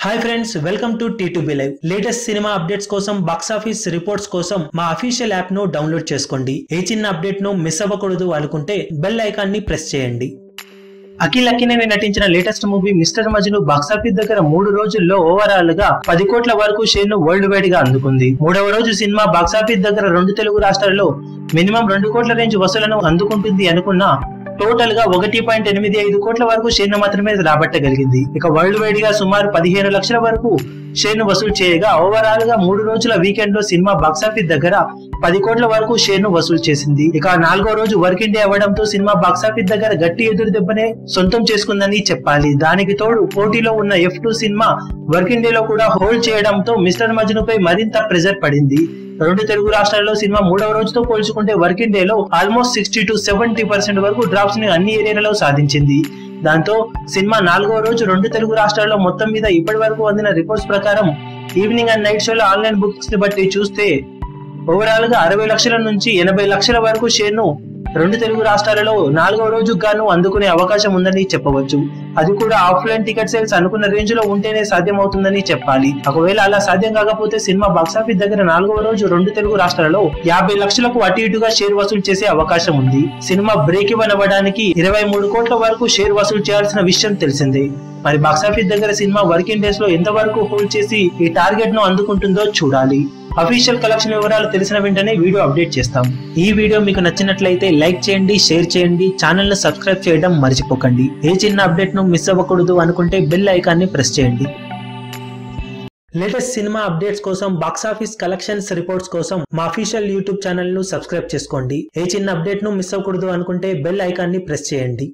Hi friends, welcome to T2B Live. Latest cinema updates కోసం, box office reports కోసం మా official app ను download చేసుకోండి. ఏ చిన్న అప్డేట్ ను మిస్ అవ్వకూడదు అనుకుంటే బెల్ ఐకాన్ ని ప్రెస్ చేయండి. అఖిల్ అక్కినేని నటించిన latest movie mister Majnu box office దగ్గర 3 రోజుల్లో ఓవరాల్ గా 10 కోట్ల వరకు షేర్ ను వరల్డ్ వైడ్ గా అందుకుంది. 3వ రోజు సినిమా బాక్సాఫీస్ దగ్గర 2 తెలుగు రాష్ట్రాల్లో మినిమం 2 కోట్ల రేంజ్ వసూలను అందుకుంటుంది అనుకున్న టోటల్ గా 1.85 కోట్ల వరకు షేర్ ను మాత్రమే రాబట్టగలిగింది. ఇక వరల్డ్ వైడ్ గా సుమారు 15 లక్షల వరకు షేర్ ను వసూలు చేయగా ఓవరాల్ గా 3 రోజుల వీకెండ్ లో సినిమా బాక్సాఫీస్ దగ్గర 10 కోట్ల వరకు షేర్ ను వసూలు చేసింది. ఇక 4వ రోజు వర్కింగ్ డే అవ్వడంతో సినిమా బాక్సాఫీస్ దగ్గర గట్టి ఎదురు దెబ్బనే సొంతం చేసుకుందని చెప్పాలి. దానికి తోడు పోటీలో ఉన్న F2 సినిమా వర్కింగ్ డే లో కూడా హోల్డ్ చేయడంతో మిస్టర్ మజ్నుపై మరింత ప్రెజర్ పడింది. 2 తెలుగు రాష్ట్రాల్లో సినిమా 3వ రోజుతో పోల్చుకుంటే వర్కింగ్ డే లో ఆల్మోస్ట్ 60 to 70% వరకు డ్రాప్స్ ని అన్ని ఏరియాలలో సాధించింది. దాంతో సినిమా 4వ రోజు 2 తెలుగు రాష్ట్రాల్లో మొత్తం మీద ఇప్పటి వరకు అందిన రిపోర్ట్స్ ప్రకారం ఈవినింగ్ అండ్ నైట్ షోలో ఆన్లైన్ బుక్స్ ని బట్టి చూస్తే ఓవరాల్ గా 60 లక్షల నుంచి 80 లక్షల వరకు షేర్ ను 2 తెలుగు రాష్ట్రాలలో 4వ రోజుకు గాను అందుకునే అవకాశం ఉందని చెప్పవచ్చు. అది కూడా ఆఫ్లైన్ టికెట్ సేల్స్ అనుకున్న రేంజ్ లో ఉంటేనే సాధ్యం అవుతుందని చెప్పాలి. ఒకవేళ అలా సాధ్యం కాకపోతే సినిమా బాక్సాఫీస్ దగ్గర 4వ రోజు 2 తెలుగు రాష్ట్రాలలో 50 లక్షలకు అటు ఇటుగా షేర్ వసూలు చేసే అవకాశం ఉంది. సినిమా బ్రేక్ ఇవన్ అవ్వడానికి 23 కోట్ల వరకు షేర్ వసూలు చేయాల్సిన విషయం తెలిసిందే. మరి బాక్సాఫీస్ దగ్గర సినిమా వర్కింగ్ డేస్ లో ఎంత వరకు హోల్డ్ చేసి ఈ టార్గెట్ ను అందుకుంటుందో చూడాలి. అఫీషియల్ కలెక్షన్ వివరాలు తెలిసిన వెంటనే వీడియో అప్డేట్ చేస్తాం. ఈ వీడియో మీకు నచ్చినట్లయితే లైక్ చేయండి, షేర్ చేయండి, ఛానల్ ను సబ్స్క్రైబ్ చేయడం మర్చిపోకండి. ఏ చిన్న అప్డేట్ ను మిస్ అవ్వకూడదు అనుకుంటే బెల్ ఐకాన్ ని ప్రెస్ చేయండి. లేటెస్ట్ సినిమా అప్డేట్స్ కోసం, బాక్సాఫీస్ కలెక్షన్స్ రిపోర్ట్స్ కోసం మా అఫీషియల్ యూట్యూబ్ ఛానల్ ను సబ్స్క్రైబ్ చేసుకోండి. ఏ చిన్న అప్డేట్ ను మిస్ అవ్వకూడదు అనుకుంటే బెల్ ఐకాన్ ని ప్రెస్ చేయండి.